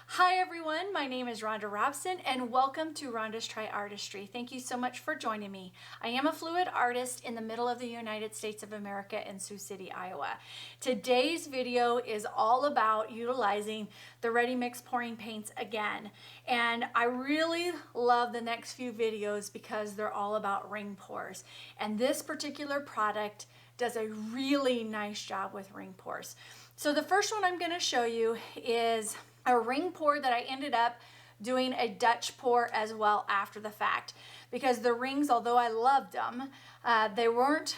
Hi everyone, my name is Rhonda Robson and welcome to Rhonda's Tri-RRR-tistry. Thank you so much for joining me. I am a fluid artist in the middle of the United States of America in Sioux City, Iowa. Today's video is all about utilizing the ready mix pouring paints again. And I really love the next few videos because they're all about ring pours. And this particular product does a really nice job with ring pours. So the first one I'm going to show you is a ring pour that I ended up doing a Dutch pour as well after the fact, because the rings, although I loved them, they weren't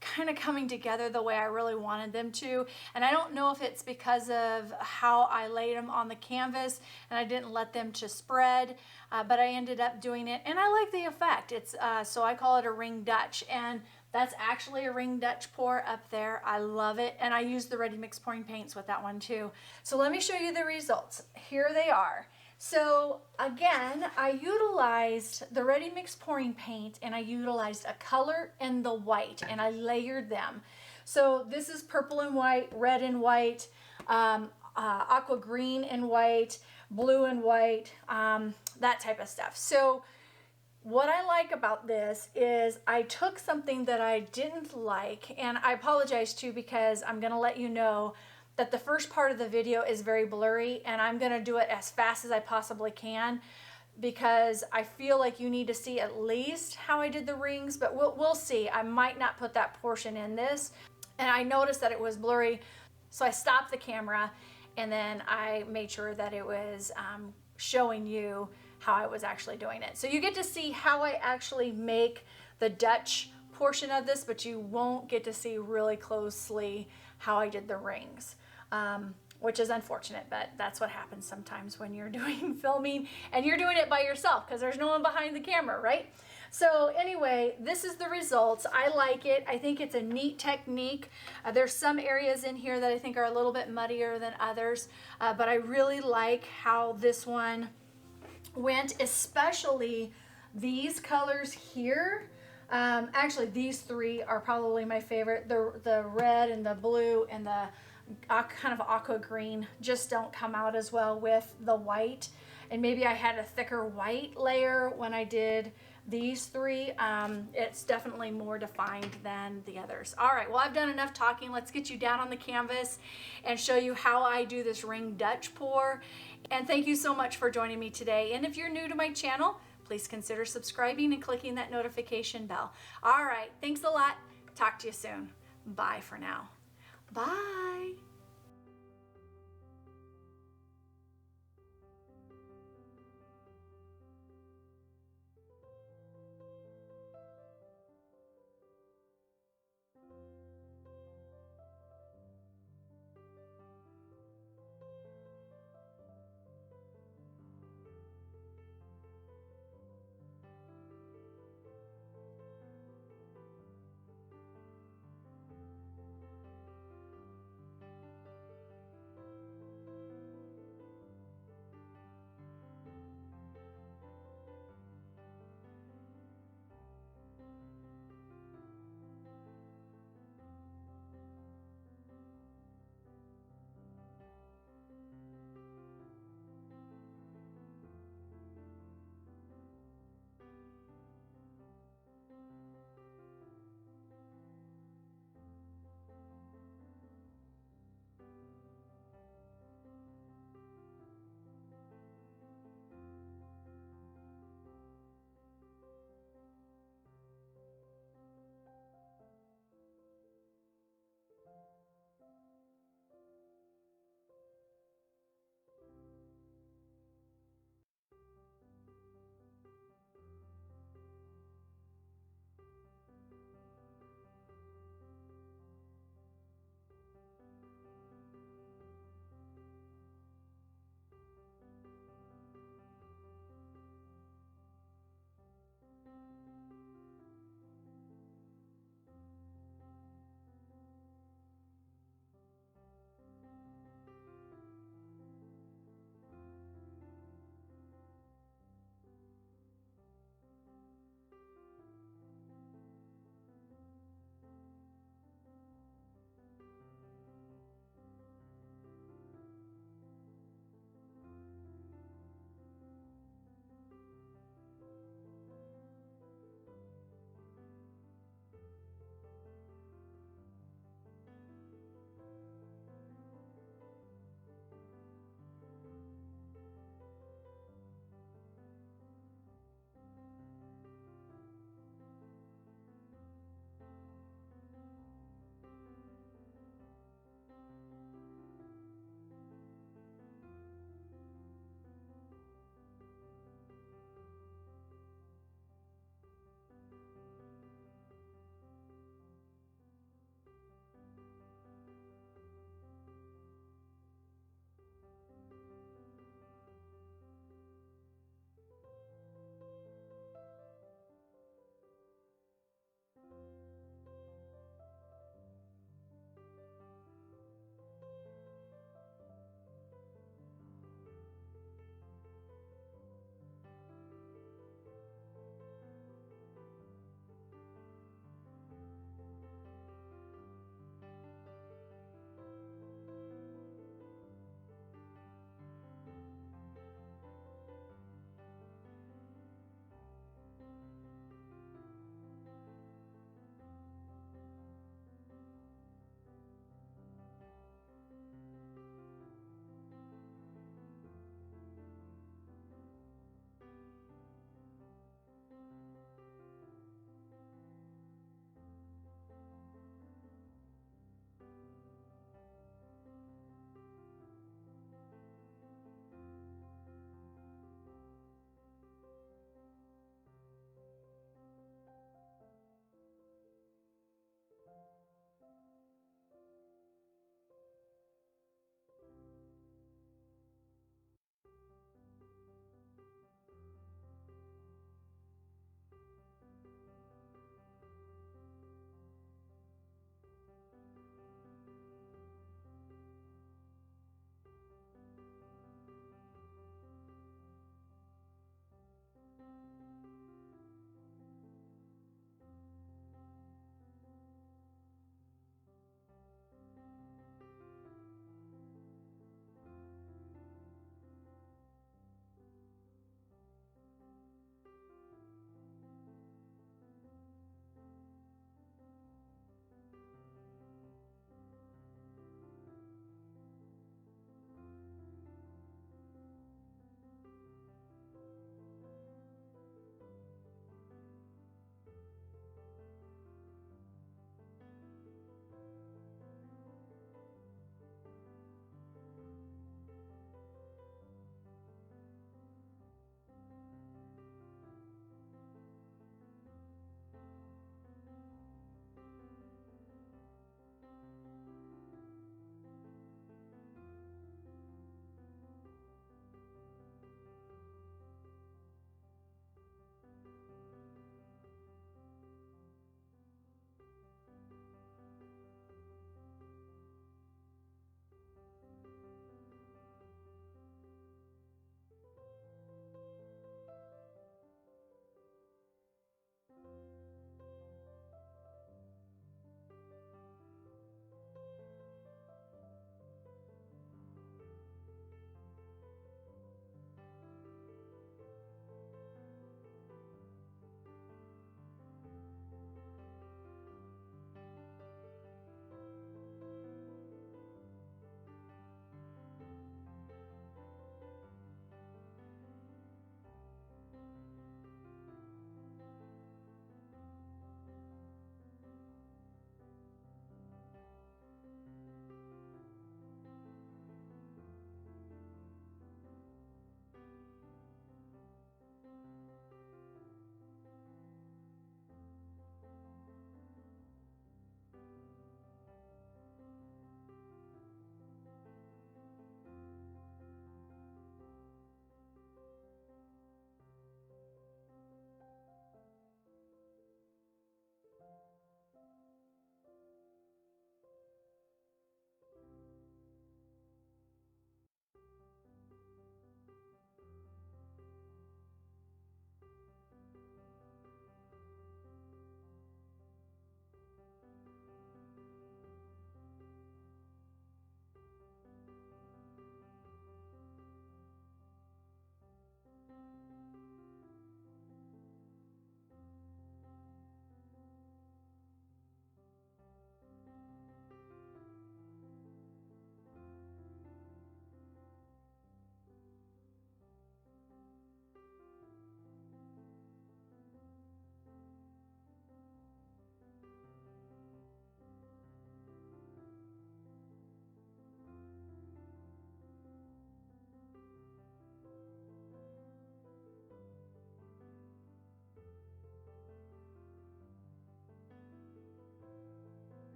kind of coming together the way I really wanted them to. And I don't know if it's because of how I laid them on the canvas and I didn't let them to spread, but I ended up doing it and I like the effect. It's so I call it a ring Dutch, and that's actually a ring Dutch pour up there. I love it, and I use the ready mix pouring paints with that one too. So let me show you the results. Here they are. So again, I utilized the ready mix pouring paint and I utilized a color and the white, and I layered them. So this is purple and white, red and white, aqua green and white, blue and white, that type of stuff. So what I like about this is I took something that I didn't like, and I apologize too because I'm going to let you know that the first part of the video is very blurry, and I'm going to do it as fast as I possibly can because I feel like you need to see at least how I did the rings, but we'll see. I might not put that portion in this, and I noticed that it was blurry, so I stopped the camera and then I made sure that it was showing you how I was actually doing it. So you get to see how I actually make the Dutch portion of this, but you won't get to see really closely how I did the rings, which is unfortunate, but that's what happens sometimes when you're doing filming and you're doing it by yourself because there's no one behind the camera, right? So anyway, this is the results. I like it. I think it's a neat technique. There's some areas in here that I think are a little bit muddier than others, but I really like how this one went, especially these colors here. Actually, these three are probably my favorite. The red and the blue and the kind of aqua green just don't come out as well with the white. And maybe I had a thicker white layer when I did these three. It's definitely more defined than the others. All right, well, I've done enough talking. Let's get you down on the canvas and show you how I do this ring Dutch pour. And thank you so much for joining me today. And if you're new to my channel, please consider subscribing and clicking that notification bell. All right, thanks a lot. Talk to you soon. Bye for now. Bye.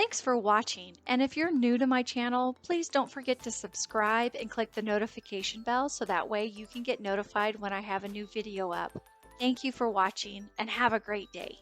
Thanks for watching, and if you're new to my channel, please don't forget to subscribe and click the notification bell so that way you can get notified when I have a new video up. Thank you for watching and have a great day.